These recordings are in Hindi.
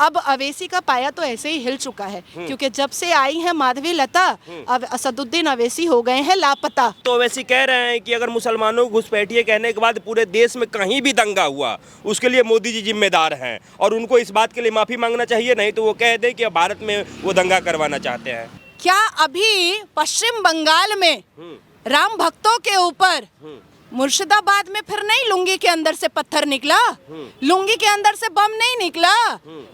अब अवैसी का पाया तो ऐसे ही हिल चुका है, क्योंकि जब से आई है माधवी लता, अब असदुद्दीन अवैसी हो गए हैं लापता। तो अवैसी कह रहे हैं कि अगर मुसलमानों को घुसपैठिए कहने के बाद पूरे देश में कहीं भी दंगा हुआ उसके लिए मोदी जी जिम्मेदार हैं और उनको इस बात के लिए माफी मांगना चाहिए, नहीं तो वो कह दे कि भारत में वो दंगा करवाना चाहते हैं। क्या अभी पश्चिम बंगाल में राम भक्तों के ऊपर मुर्शिदाबाद में फिर नहीं लुंगी के अंदर से पत्थर निकला, लुंगी के अंदर से बम नहीं निकला?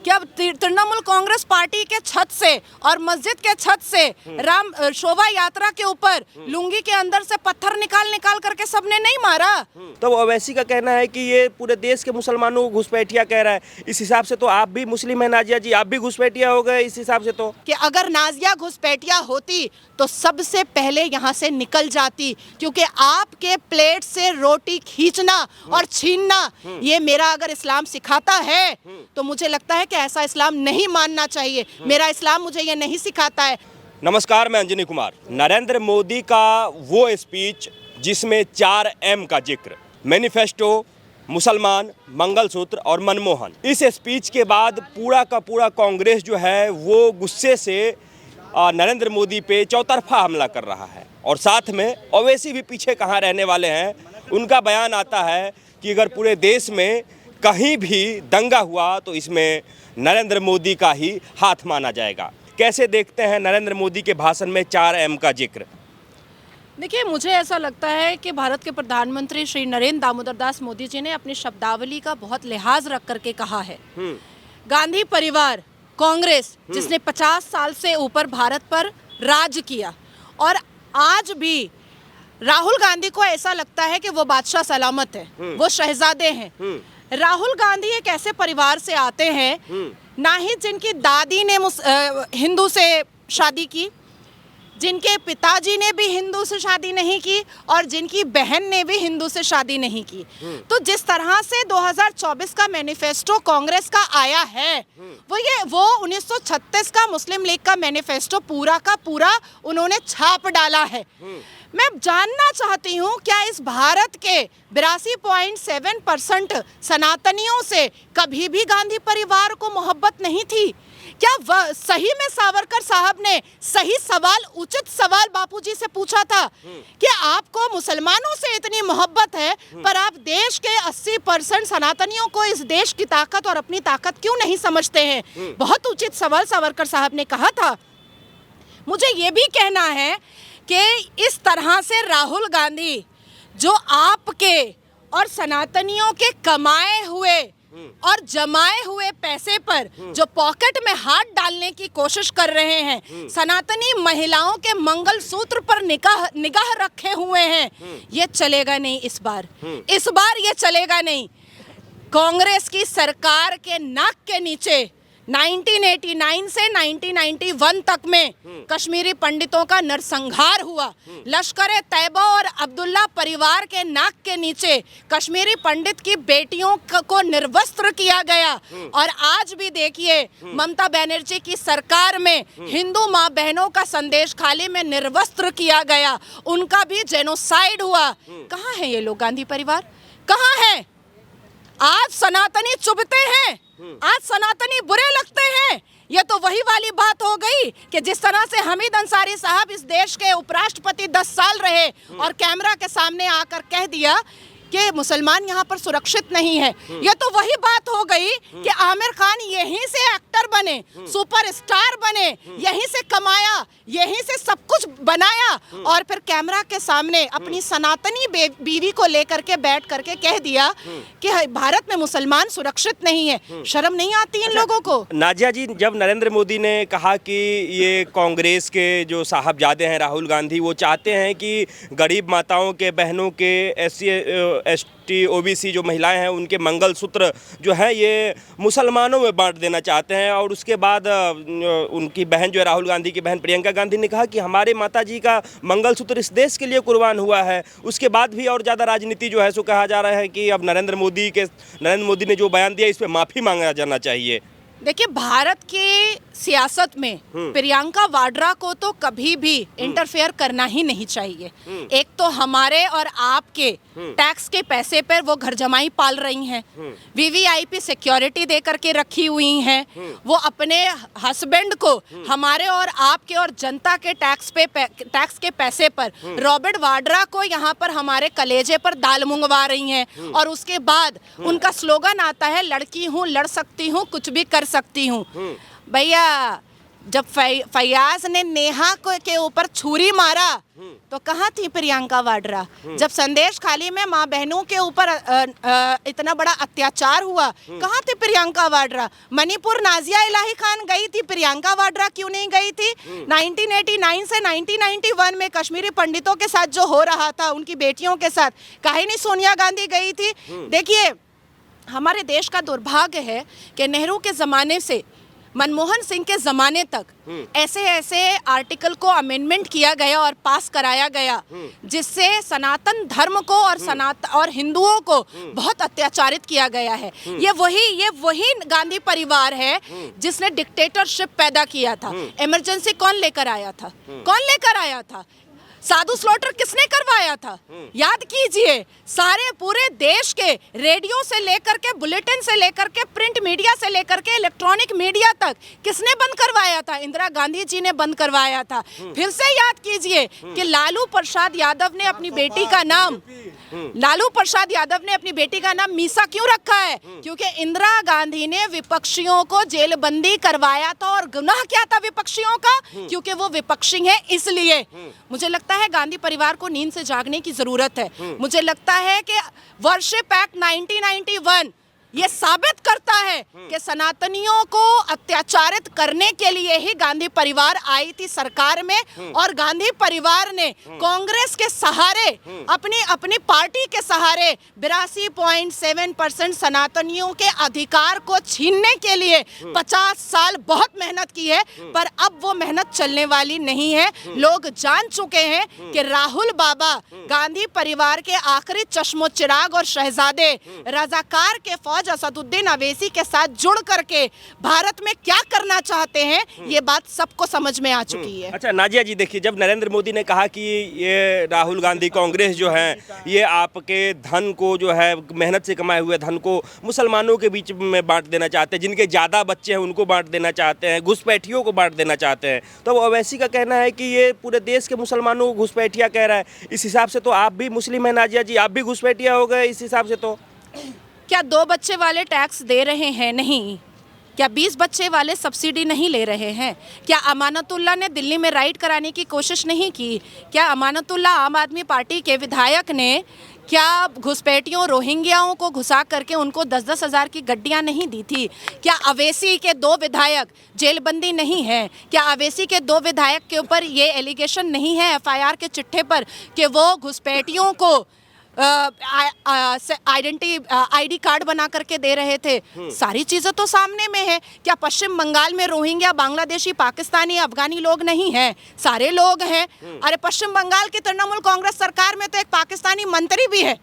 क्या तृणमूल कांग्रेस पार्टी के छत से और मस्जिद के छत से राम शोभा यात्रा के ऊपर लुंगी के अंदर से पत्थर निकाल निकाल करके सबने नहीं मारा? तो ओवैसी का कहना है कि ये पूरे देश के मुसलमानों को घुसपैठिया कह रहा है। इस हिसाब से तो आप भी मुस्लिम है नाजिया जी, आप भी घुसपैठिया हो गए इस हिसाब से। तो कि अगर नाजिया घुसपैठिया होती तो सबसे पहले यहाँ से निकल जाती, क्योंकि आपके प्लेट से रोटी खींचना और छीनना ये मेरा अगर इस्लाम सिखाता है तो मुझे लगता है कि ऐसा इस्लाम नहीं मानना चाहिए। मेरा इस्लाम मुझे ये नहीं सिखाता है। नमस्कार, मैं अंजनी कुमार। नरेंद्र मोदी का वो स्पीच जिसमें 4M का जिक्र, मैनिफेस्टो, मुसलमान, मंगलसूत्र और मनमोहन, इस स्पीच के बाद पूरा का पूरा कांग्रेस जो है वो गुस्से से नरेंद्र मोदी पे चौतरफा हमला कर रहा है। और साथ में ओवैसी भी पीछे कहाँ रहने वाले हैं। उनका बयान आता है कि अगर पूरे देश में कहीं भी दंगा हुआ तो इसमें नरेंद्र मोदी का ही हाथ माना जाएगा। कैसे देखते हैं नरेंद्र मोदी के भाषण में 4M का जिक्र? देखिए, मुझे ऐसा लगता है कि भारत के प्रधानमंत्री श्री नरेंद्र दामोदर दास मोदी जी ने अपनी शब्दावली का बहुत लिहाज रख करके कहा है। गांधी परिवार, कांग्रेस जिसने 50 साल से ऊपर भारत पर राज किया, और आज भी राहुल गांधी को ऐसा लगता है कि वो बादशाह सलामत है, वो शहजादे हैं। राहुल गांधी एक ऐसे परिवार से आते हैं, ना ही जिनकी दादी ने हिंदू से शादी की, जिनके पिताजी ने भी हिंदू से शादी नहीं की, और जिनकी बहन ने भी हिंदू से शादी नहीं की। तो जिस तरह से 2024 का मैनिफेस्टो कांग्रेस का आया है, वो 1936 का मुस्लिम लीग का मैनिफेस्टो पूरा का पूरा उन्होंने छाप डाला है। मैं जानना चाहती हूँ, क्या इस भारत के 82.7% सनातनियों से कभी भी गांधी परिवार को मोहब्बत नहीं थी? क्या सही में सावरकर साहब ने सही सवाल, उचित सवाल बापूजी से पूछा था कि आपको मुसलमानों से इतनी मोहब्बत है पर आप देश के 80% सनातनियों को इस देश की ताकत और अपनी ताकत क्यों नहीं समझते हैं? बहुत उचित सवाल सावरकर साहब ने कहा था। मुझे ये भी कहना है कि इस तरह से राहुल गांधी जो आपके और सनातनियों के कमाए हुए और जमाए हुए पैसे पर जो पॉकेट में हाथ डालने की कोशिश कर रहे हैं, सनातनी महिलाओं के मंगलसूत्र पर निगाह रखे हुए हैं, ये चलेगा नहीं। इस बार ये चलेगा नहीं। कांग्रेस की सरकार के नाक के नीचे 1989 से 1991 तक में कश्मीरी पंडितों का नरसंहार हुआ। लश्कर तैयबा और अब्दुल्ला परिवार के नाक के नीचे कश्मीरी पंडित की बेटियों को निर्वस्त्र किया गया। और आज भी देखिए, ममता बनर्जी की सरकार में हिंदू माँ बहनों का संदेश खाली में निर्वस्त्र किया गया, उनका भी जेनोसाइड हुआ। कहाँ है ये लोग? गांधी परिवार कहाँ है? आज सनातनी चुभते हैं, आज सनातनी बुरे लगते हैं। ये तो वही वाली बात हो गई कि जिस तरह से हमीद अंसारी साहब इस देश के उपराष्ट्रपति 10 साल रहे और कैमरा के सामने आकर कह दिया कि मुसलमान यहाँ पर सुरक्षित नहीं है। ये तो वही बात हो गई कि आमिर खान यहीं से एक्टर बने, सुपरस्टार बने, यहीं से कमाया, यहीं से सब कुछ बनाया, और फिर कैमरा के सामने अपनी सनातनी बीवी को लेकर के बैठ करके कह दिया कि भारत में मुसलमान सुरक्षित नहीं है। शर्म नहीं आती इन लोगों को? नाजिया जी, जब नरेंद्र मोदी ने कहा कि ये कांग्रेस के जो साहबजादे हैं राहुल गांधी, वो चाहते हैं कि गरीब माताओं के, बहनों के, ST OBC जो महिलाएं हैं उनके मंगलसूत्र जो है ये मुसलमानों में बांट देना चाहते हैं, और उसके बाद उनकी बहन जो है राहुल गांधी की बहन प्रियंका गांधी ने कहा कि हमारे माताजी का मंगलसूत्र इस देश के लिए कुर्बान हुआ है। उसके बाद भी और ज़्यादा राजनीति जो है सो कहा जा रहा है कि अब नरेंद्र मोदी ने जो बयान दिया इस पर माफ़ी मांगा जाना चाहिए। देखिए, भारत की सियासत में प्रियंका वाड्रा को तो कभी भी इंटरफेयर करना ही नहीं चाहिए। एक तो हमारे और आपके टैक्स के पैसे पर वो घर जमाई पाल रही हैं, वीवीआईपी सिक्योरिटी दे करके रखी हुई हैं, वो अपने हस्बैंड को हमारे और आपके और जनता के टैक्स के पैसे पर रॉबर्ट वाड्रा को यहाँ पर हमारे कलेजे पर दाल मंगवा रही हैं, और उसके बाद उनका स्लोगन आता है लड़की हूँ, लड़ सकती हूँ, कुछ भी कर सकती हूँ। भैया जब फैयाज ने नेहा के ऊपर छुरी मारा तो कहाँ थी प्रियंका वाड्रा? जब संदेश खाली में माँ बहनों के ऊपर इतना बड़ा अत्याचार हुआ, कहाँ थी प्रियंका वाड्रा? मणिपुर नाजिया इलाही खान गई थी, प्रियंका वाड्रा क्यों नहीं गई थी? 1989 से 1991 में कश्मीरी पंडितों के साथ जो हो रहा था, उनकी बेटियों के साथ, काहे नहीं सोनिया गांधी गई थी? देखिए, हमारे देश का दुर्भाग्य है कि नेहरू के ज़माने से मनमोहन सिंह के ज़माने तक ऐसे ऐसे आर्टिकल को अमेंडमेंट किया गया और पास कराया गया जिससे सनातन धर्म को और हिंदुओं को बहुत अत्याचारित किया गया है। ये वही गांधी परिवार है जिसने डिक्टेटरशिप पैदा किया था। इमरजेंसी कौन लेकर आया था? कौन लेकर आया था? साधु स्लॉटर किसने करवाया था? याद कीजिए, सारे पूरे देश के रेडियो से लेकर के, बुलेटिन से लेकर के, प्रिंट मीडिया से लेकर के इलेक्ट्रॉनिक मीडिया तक किसने बंद करवाया था? इंदिरा गांधी जी ने बंद करवाया था। फिर से याद कीजिए कि लालू प्रसाद यादव ने अपनी बेटी का नाम मीसा क्यों रखा है? क्योंकि इंदिरा गांधी ने विपक्षियों को जेलबंदी करवाया था। और गुनाह क्या था विपक्षियों का? क्योंकि वो विपक्षी है। इसलिए मुझे लगता है गांधी परिवार को नींद से जागने की जरूरत है। मुझे लगता है कि वर्शिप एक्ट 1991 ये साबित करता है कि सनातनियों को अत्याचारित करने के लिए ही गांधी परिवार आई थी सरकार में, और गांधी परिवार ने कांग्रेस के सहारे, अपनी पार्टी के सहारे 82.7% सनातनियों के अधिकार को छीनने के लिए 50 साल बहुत मेहनत की है। पर अब वो मेहनत चलने वाली नहीं है। लोग जान चुके हैं कि राहुल बाबा गांधी परिवार के आखिरी चश्मो चिराग और शहजादे रजाकार के फौज असदुद्दीन अवैसी के साथ जुड़ करके भारत में क्या करना चाहते हैं, ये बात सबको समझ में आ चुकी है। अच्छा नाजिया जी, देखिए, जब नरेंद्र मोदी ने कहा कि ये राहुल गांधी कांग्रेस जो है ये आपके धन को, जो है मेहनत से कमाए हुए धन को मुसलमानों के बीच में बांट देना चाहते हैं, जिनके ज़्यादा बच्चे हैं उनको बांट देना चाहते हैं, घुसपैठियों को बांट देना चाहते हैं, तो अवैसी का कहना है कि ये पूरे देश के मुसलमानों को घुसपैठिया कह रहा है। इस हिसाब से तो आप भी मुस्लिम हैं नाजिया जी, आप भी घुसपैठिया हो गए इस हिसाब से। तो क्या 2 बच्चे वाले टैक्स दे रहे हैं? नहीं। क्या 20 बच्चे वाले सब्सिडी नहीं ले रहे हैं? क्या अमानतुल्लाह ने दिल्ली में राइड कराने की कोशिश नहीं की? क्या अमानतुल्लाह आम आदमी पार्टी के विधायक ने क्या घुसपैठियों रोहिंग्याओं को घुसा करके उनको 10-10 हज़ार की गड्डियाँ नहीं दी थी? क्या अवैसी के 2 विधायक जेलबंदी नहीं है? क्या अवैसी के 2 विधायक के ऊपर ये एलिगेशन नहीं है एफआईआर के चिट्ठे पर कि वो घुसपैठियों को आईडी कार्ड बना करके दे रहे थे? सारी चीजें तो सामने में है। क्या पश्चिम बंगाल में रोहिंग्या, बांग्लादेशी, पाकिस्तानी, अफगानी लोग नहीं हैं? सारे लोग हैं। अरे पश्चिम बंगाल की तृणमूल कांग्रेस सरकार में तो एक पाकिस्तानी मंत्री भी है।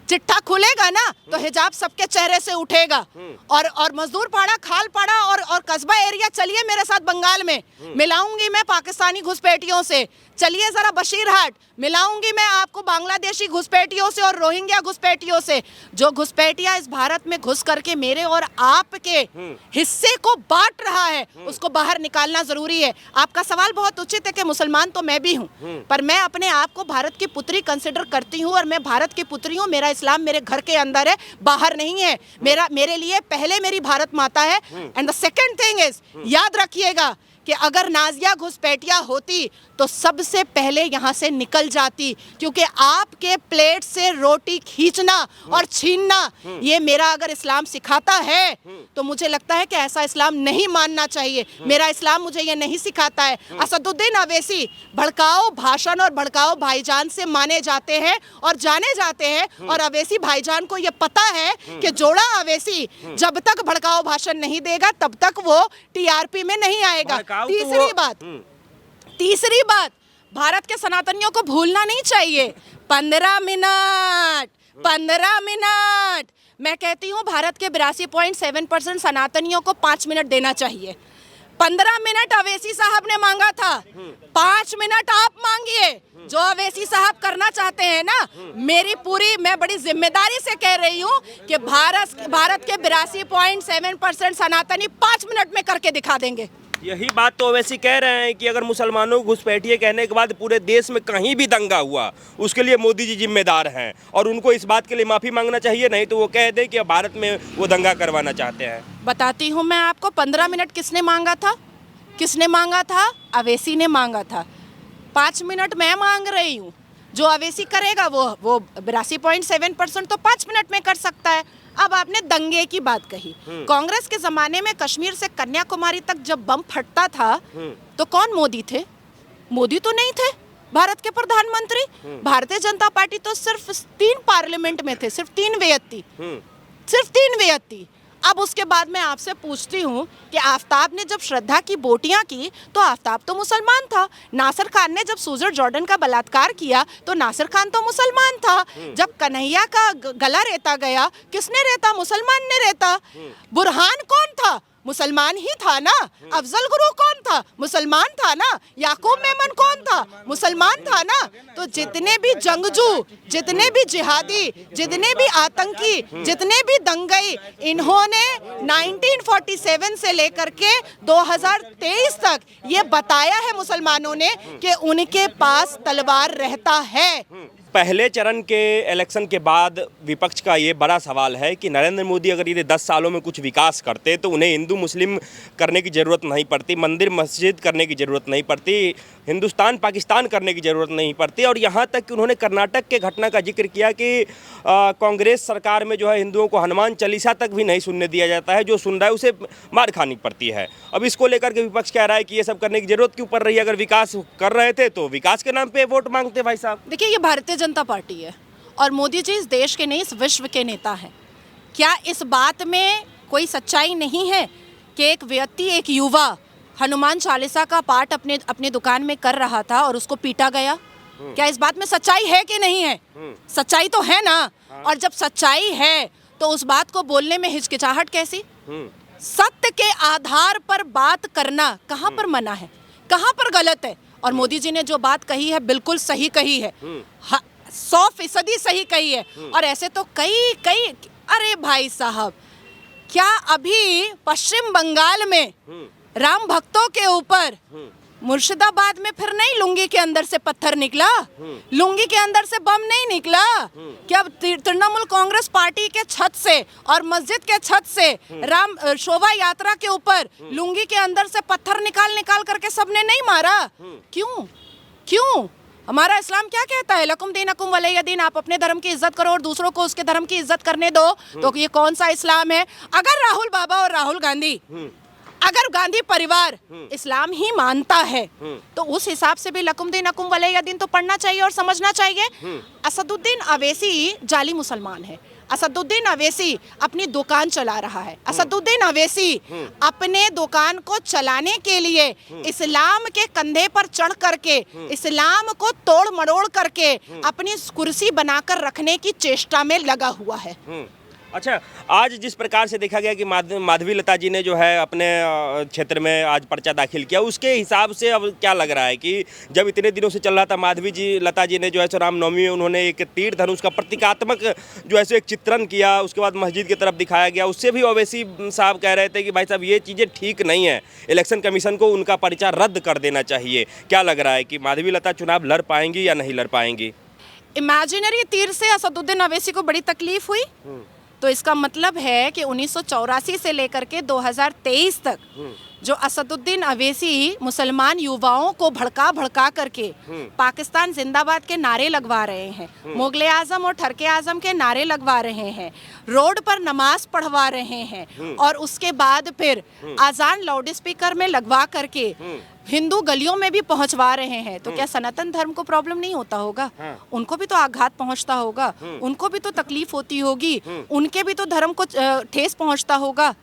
चिट्ठा खुलेगा ना तो हिजाब सबके चेहरे से उठेगा। और मजदूर पाड़ा, खाल पाड़ा और कस्बा एरिया, चलिए मेरे साथ बंगाल में, मिलाऊंगी मैं पाकिस्तानी घुसपैठियों से। चलिए जरा बशीरहाट, मिलाऊंगी मैं आपको बांग्लादेशी घुसपैठियों से और रोहिंग्या घुसपैठियों से। जो घुसपैठिया इस भारत में घुस करके मेरे और आपके हिस्से को बांट रहा है, उसको बाहर निकालना जरूरी है। आपका सवाल बहुत उचित है कि मुसलमान तो मैं भी हूँ, पर मैं अपने आप को भारत की पुत्री कंसिडर करती हूँ, और मैं भारत की पुत्री हूँ। मेरा इस्लाम मेरे घर के अंदर है, बाहर नहीं है। मेरे लिए पहले मेरी भारत माता है। And the second thing is, याद रखिएगा कि अगर नाजिया घुसपैठिया होती तो सबसे पहले यहाँ से निकल जाती, क्योंकि आपके प्लेट से रोटी खींचना और छीनना ये मेरा अगर इस्लाम सिखाता है तो मुझे लगता है कि ऐसा इस्लाम नहीं मानना चाहिए। मेरा इस्लाम मुझे ये नहीं सिखाता है। असदुद्दीन अवैसी भड़काओ भाषण और भड़काओ भाईजान से माने जाते हैं और जाने जाते हैं, और अवैसी भाईजान को ये पता है कि जोड़ा अवैसी जब तक भड़काओ भाषण नहीं देगा तब तक वो टीआरपी में नहीं आएगा। तीसरी बात, भारत के सनातनियों को भूलना नहीं चाहिए। 15 मिनट मैं कहती हूँ भारत के 82.7% सनातनियों को 5 मिनट देना चाहिए। 15 मिनट अवैसी साहब ने मांगा था, 5 मिनट आप मांगिए। जो अवैसी साहब करना चाहते हैं ना, मैं बड़ी जिम्मेदारी से कह रही हूँ कि भारत के 82.7% सनातनी 5 मिनट में करके दिखा देंगे। यही बात तो अवैसी कह रहे हैं कि अगर मुसलमानों को घुसपैठिए कहने के बाद पूरे देश में कहीं भी दंगा हुआ, उसके लिए मोदी जी जिम्मेदार हैं और उनको इस बात के लिए माफ़ी मांगना चाहिए, नहीं तो वो कह दें कि भारत में वो दंगा करवाना चाहते हैं। बताती हूँ मैं आपको, 15 मिनट किसने मांगा था? किसने मांगा था? अवैसी ने मांगा था। 5 मिनट मैं मांग रही हूँ। जो अवैसी करेगा वो 82.7% तो 5 मिनट में कर सकता है। अब आपने दंगे की बात कही। कांग्रेस के जमाने में कश्मीर से कन्याकुमारी तक जब बम फटता था तो कौन मोदी थे? मोदी तो नहीं थे भारत के प्रधानमंत्री। भारतीय जनता पार्टी तो सिर्फ 3 पार्लियामेंट में थे, सिर्फ 3 व्यक्ति, सिर्फ 3 व्यक्ति। अब उसके बाद मैं आपसे पूछती हूँ कि आफ्ताब ने जब श्रद्धा की बोटियां की तो आफ्ताब तो मुसलमान था। नासिर खान ने जब सूजर जॉर्डन का बलात्कार किया तो नासिर खान तो मुसलमान था। जब कन्हैया का गला रेता गया, किसने रेता? मुसलमान ने रेता। बुरहान कौन था? मुसलमान ही था ना। अफजल गुरु कौन था? मुसलमान था ना। याकूब मेमन कौन था? मुसलमान था ना। तो जितने भी जंगजू, जितने भी जिहादी, जितने भी आतंकी, जितने भी दंगई, इन्होंने 1947 से लेकर के 2023 तक ये बताया है मुसलमानों ने कि उनके पास तलवार रहता है। पहले चरण के इलेक्शन के बाद विपक्ष का ये बड़ा सवाल है कि नरेंद्र मोदी अगर ये 10 सालों में कुछ विकास करते तो उन्हें हिंदू मुस्लिम करने की ज़रूरत नहीं पड़ती, मंदिर मस्जिद करने की ज़रूरत नहीं पड़ती, हिंदुस्तान पाकिस्तान करने की ज़रूरत नहीं पड़ती। और यहाँ तक कि उन्होंने कर्नाटक के घटना का जिक्र किया कि कांग्रेस सरकार में जो है हिंदुओं को हनुमान चालीसा तक भी नहीं सुनने दिया जाता है, जो सुन रहा है उसे मार खानी पड़ती है। अब इसको लेकर के विपक्ष कह रहा है कि ये सब करने की ज़रूरत क्यों पड़ रही है? अगर विकास कर रहे थे तो विकास के नाम पर वोट मांगते भाई साहब। देखिए, ये भारतीय जनता पार्टी है और मोदी जी इस देश के नहीं, इस विश्व के नेता हैं। क्या इस बात में कोई सच्चाई नहीं है कि एक व्यक्ति, एक युवा हनुमान चालीसा का पाठ अपने दुकान में कर रहा था और उसको पीटा गया? क्या इस बात में सच्चाई है कि नहीं है? सच्चाई तो है ना। और जब सच्चाई है तो उस बात को बोलने में हिचकिचाहट कैसी? सत्य के आधार पर बात करना कहाँ पर मना है, कहाँ पर गलत है? और मोदी जी ने जो बात कही है बिल्कुल सही कही है, 100% सही कही है। और ऐसे तो कई अरे भाई साहब, क्या अभी पश्चिम बंगाल में राम भक्तों के ऊपर मुर्शिदाबाद में फिर नहीं लुंगी के अंदर से पत्थर निकला, लुंगी के अंदर से बम नहीं निकला? क्या तृणमूल कांग्रेस पार्टी के छत से और मस्जिद के छत से राम शोभा यात्रा के ऊपर लुंगी के अंदर से पत्थर निकाल करके सबने नहीं मारा? क्यों? हमारा इस्लाम क्या कहता है? लकुम दीनकुम वलिय दीन। आप अपने धर्म की इज्जत करो और दूसरों को उसके धर्म की इज्जत करने दो। तो ये कौन सा इस्लाम है? अगर राहुल बाबा और राहुल गांधी, अगर गांधी परिवार इस्लाम ही मानता है तो उस हिसाब से भी लकुम दीनकुम वलिय दीन तो पढ़ना चाहिए और समझना चाहिए। असदुद्दीन अवैसी जाली मुसलमान है। असदुद्दीन अवैसी अपनी दुकान चला रहा है। असदुद्दीन अवैसी अपने दुकान को चलाने के लिए इस्लाम के कंधे पर चढ़ करके, इस्लाम को तोड़ मरोड़ करके अपनी कुर्सी बनाकर रखने की चेष्टा में लगा हुआ है। अच्छा, आज जिस प्रकार से देखा गया कि माधवी लता जी ने जो है अपने क्षेत्र में आज पर्चा दाखिल किया, उसके हिसाब से अब क्या लग रहा है कि जब इतने दिनों से चल रहा था, लता जी ने जो है रामनवमी में उन्होंने एक तीर धनुष का प्रतीकात्मक जो है एक चित्रण किया, उसके बाद मस्जिद की तरफ दिखाया गया, उससे भी ओवैसी साहब कह रहे थे कि भाई साहब ये चीज़ें ठीक नहीं है, इलेक्शन कमीशन को उनका पर्चा रद्द कर देना चाहिए। क्या लग रहा है कि माधवी लता चुनाव लड़ पाएंगी या नहीं लड़ पाएंगी? इमेजिनरी तीर से असदुद्दीन अवैसी को बड़ी तकलीफ हुई, तो इसका मतलब है कि 1984 से लेकर के 2023 तक जो असदुद्दीन अवैसी मुसलमान युवाओं को भड़का करके पाकिस्तान जिंदाबाद के नारे लगवा रहे हैं, मुगले आजम और ठरके आजम के नारे लगवा रहे हैं, रोड पर नमाज पढ़वा रहे हैं और उसके बाद फिर आजान लाउड स्पीकर में लगवा करके हिंदू गलियों में भी पहुंचवा रहे हैं, तो क्या सनातन धर्म को प्रॉब्लम नहीं होता होगा? उनको भी तो आघात पहुंचता होगा, उनको भी तो तकलीफ होती होगी, उनके भी तो धर्म को ठेस पहुंचता होगा।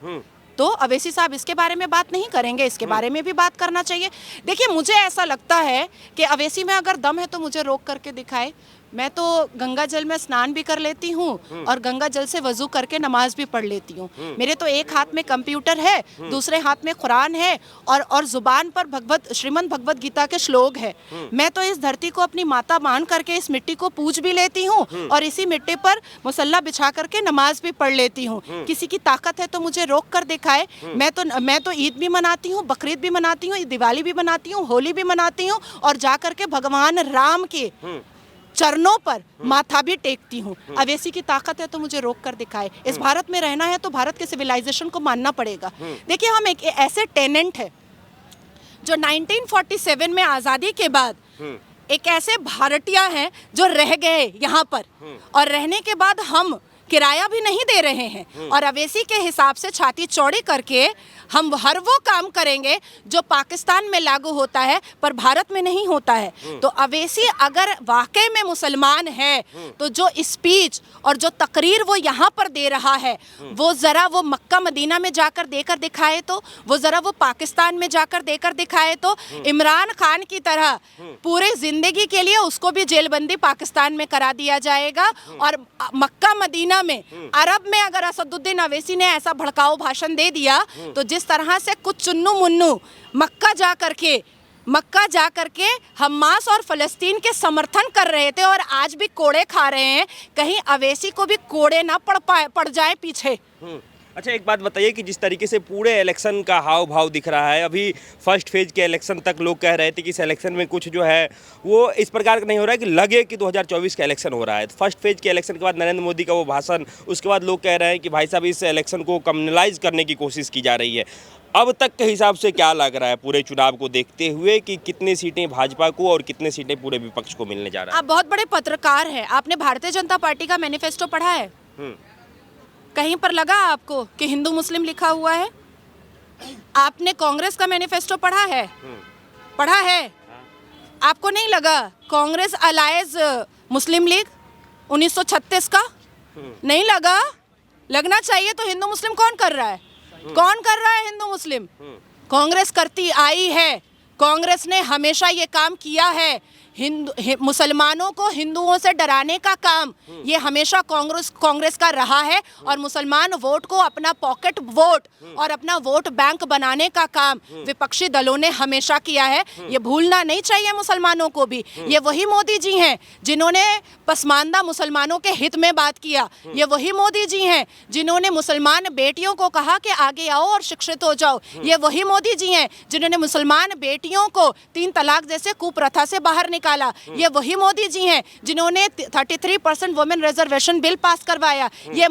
तो अवैसी साहब इसके बारे में बात नहीं करेंगे, इसके बारे में भी बात करना चाहिए। देखिए, मुझे ऐसा लगता है कि अवैसी में अगर दम है तो मुझे रोक करके दिखाए। मैं तो गंगा जल में स्नान भी कर लेती हूँ और गंगा जल से वजू करके नमाज भी पढ़ लेती हूँ। मेरे तो एक हाथ में कंप्यूटर है, दूसरे हाथ में कुरान है और जुबान पर श्रीमद् भगवत गीता के श्लोक है। मैं तो इस धरती को अपनी माता मान करके इस मिट्टी को पूज भी लेती हूँ और इसी मिट्टी पर मुसल्ला बिछा करके नमाज भी पढ़ लेती हूँ। किसी की ताकत है तो मुझे रोक कर दिखाए। मैं तो ईद भी मनाती हूँ, बकरीद भी मनाती हूँ, दिवाली भी मनाती हूँ, होली भी मनाती हूँ और जा करके भगवान राम के चरणों पर माथा भी टेकती हूँ। अवैसी की ताकत है तो मुझे रोक कर दिखाए। इस भारत में रहना है तो भारत के सिविलाइजेशन को मानना पड़ेगा। देखिए, हम एक ऐसे टेनेंट है जो 1947 में आज़ादी के बाद एक ऐसे भारतीय हैं जो रह गए यहाँ पर और रहने के बाद हम किराया भी नहीं दे रहे हैं और अवैसी के हिसाब से छाती चौड़ी करके हम हर वो काम करेंगे जो पाकिस्तान में लागू होता है पर भारत में नहीं होता है। तो अवैसी अगर वाकई में मुसलमान है तो जो स्पीच और जो तकरीर वो यहाँ पर दे रहा है वो ज़रा वो मक्का मदीना में जाकर देकर दिखाए, तो वो ज़रा वो पाकिस्तान में जाकर देकर दिखाए, तो इमरान खान की तरह पूरी ज़िंदगी के लिए उसको भी जेलबंदी पाकिस्तान में करा दिया जाएगा। और मक्का मदीना में अरब में अगर असदुद्दीन अवैसी ने ऐसा भड़काऊ भाषण दे दिया तो जिस तरह से कुछ चुन्नू मुन्नू मक्का जा करके हमास और फ़लस्तीन के समर्थन कर रहे थे और आज भी कोड़े खा रहे हैं, कहीं अवैसी को भी कोड़े ना पड़ जाए पीछे। अच्छा, एक बात बताइए कि जिस तरीके से पूरे इलेक्शन का हाव भाव दिख रहा है, अभी फर्स्ट फेज के इलेक्शन तक लोग कह रहे थे कि इस इलेक्शन में कुछ जो है वो इस प्रकार का नहीं हो रहा है कि लगे कि 2024 का इलेक्शन हो रहा है। फर्स्ट फेज के इलेक्शन के बाद नरेंद्र मोदी का वो भाषण, उसके बाद लोग कह रहे हैं कि भाई साहब इस इलेक्शन को कम्युनलाइज करने की कोशिश की जा रही है। अब तक के हिसाब से क्या लग रहा है पूरे चुनाव को देखते हुए कि कितनी सीटें भाजपा को और कितनी सीटें पूरे विपक्ष को मिलने जा रहा है? आप बहुत बड़े पत्रकार हैं, आपने भारतीय जनता पार्टी का मैनिफेस्टो पढ़ा है? कहीं पर लगा आपको कि हिंदू मुस्लिम लिखा हुआ है? आपने कांग्रेस का मैनिफेस्टो पढ़ा है? पढ़ा है? आपको नहीं लगा कांग्रेस अलायंस मुस्लिम लीग 1936 का? नहीं लगा? लगना चाहिए। तो हिंदू मुस्लिम कौन कर रहा है? कौन कर रहा है हिंदू मुस्लिम? कांग्रेस करती आई है। कांग्रेस ने हमेशा ये काम किया है। मुसलमानों को हिंदुओं से डराने का काम ये हमेशा कांग्रेस का रहा है और मुसलमान वोट को अपना पॉकेट वोट और अपना वोट बैंक बनाने का काम विपक्षी दलों ने हमेशा किया है। ये भूलना नहीं चाहिए मुसलमानों को भी। ये वही मोदी जी हैं जिन्होंने पसमानदा मुसलमानों के हित में बात किया। ये वही मोदी जी हैं जिन्होंने मुसलमान बेटियों को कहा कि आगे आओ और शिक्षित हो जाओ। ये वही मोदी जी हैं जिन्होंने मुसलमान बेटियों को 3 तलाक जैसे कुप्रथा से बाहर निकाला। ये वही मोदी जी हैं जिन्होंने 33% वुमेन रिजर्वेशन बिल पास करवाया। ये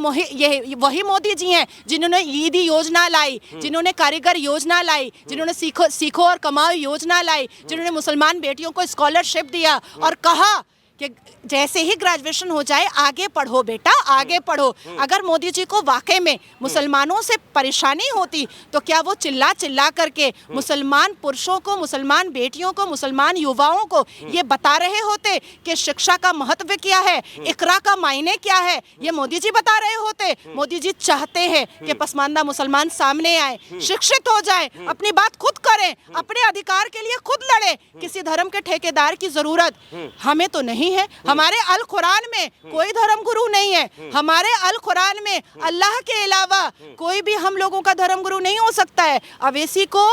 वही मोदी जी हैं जिन्होंने ईदी योजना लाई, जिन्होंने कारीगर योजना लाई, जिन्होंने सीखो और कमाओ योजना लाई, जिन्होंने मुसलमान बेटियों को स्कॉलरशिप दिया और कहा कि जैसे ही ग्रेजुएशन हो जाए आगे पढ़ो बेटा, आगे पढ़ो। अगर मोदी जी को वाकई में मुसलमानों से परेशानी होती तो क्या वो चिल्ला चिल्ला करके मुसलमान पुरुषों को, मुसलमान बेटियों को, मुसलमान युवाओं को ये बता रहे होते कि शिक्षा का महत्व क्या है, इकरा का मायने क्या है? ये मोदी जी बता रहे होते। मोदी जी चाहते हैं कि पसमानदा मुसलमान सामने आए, शिक्षित हो जाए, अपनी बात खुद करें, अपने अधिकार के लिए खुद लड़े। किसी धर्म के ठेकेदार की जरूरत हमें तो नहीं है। हमारे अल कुरान में कोई धर्म गुरु नहीं है। हमारे अल कुरान में अल्लाह के अलावा कोई भी हम लोगों का धर्म गुरु नहीं हो सकता है। अवैसी को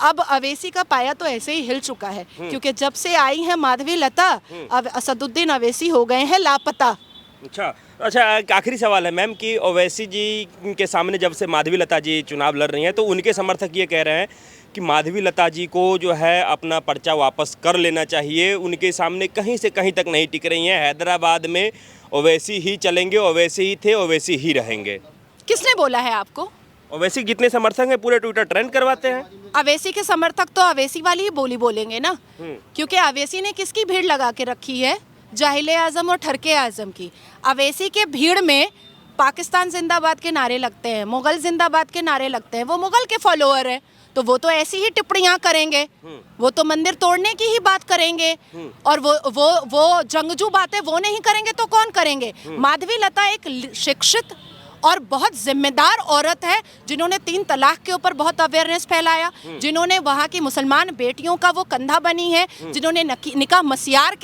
अब अवैसी का पाया तो ऐसे ही हिल चुका है क्योंकि जब से आई है माधवी लता अब असदुद्दीन अवैसी हो गए हैं लापता। अच्छा, आखिरी सवाल है मैम कि ओवैसी जी के सामने जब से माधवी लता जी चुनाव लड़ रही हैं तो उनके समर्थक ये कह रहे हैं कि माधवी लता जी को जो है अपना पर्चा वापस कर लेना चाहिए। उनके सामने कहीं से कहीं तक नहीं टिक रही हैं। हैदराबाद में ओवैसी ही चलेंगे, ओवैसी ही थे, ओवैसी ही रहेंगे। किसने बोला है आपको? ओवैसी जितने समर्थक हैं पूरे ट्विटर ट्रेंड करवाते हैं। अवैसी के समर्थक तो अवैसी वाली ही बोली बोलेंगे ना, क्योंकि अवैसी ने किसकी भीड़ लगा के रखी है? जाहिले आजम और ठरके आजम की। अवैसी के भीड़ में पाकिस्तान जिंदाबाद के नारे लगते हैं, मुगल जिंदाबाद के नारे लगते हैं। वो मुगल के फॉलोअर हैं तो वो तो ऐसी ही टिप्पणियां करेंगे, वो तो मंदिर तोड़ने की ही बात करेंगे और वो जंगजू बातें वो नहीं करेंगे तो कौन करेंगे? माधवी लता एक शिक्षित और बहुत जिम्मेदार औरत है, जिन्होंने 3 तलाक के ऊपर बहुत अवेयरनेस फैलाया, जिन्होंने वहाँ की मुसलमान बेटियों का वो कंधा बनी है, जिन्होंने निकाह मसियार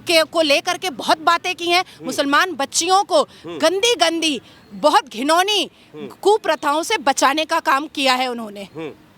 को लेकर के बहुत बातें की हैं, मुसलमान बच्चियों को गंदी बहुत घिनौनी कुप्रथाओं से बचाने का काम किया है उन्होंने।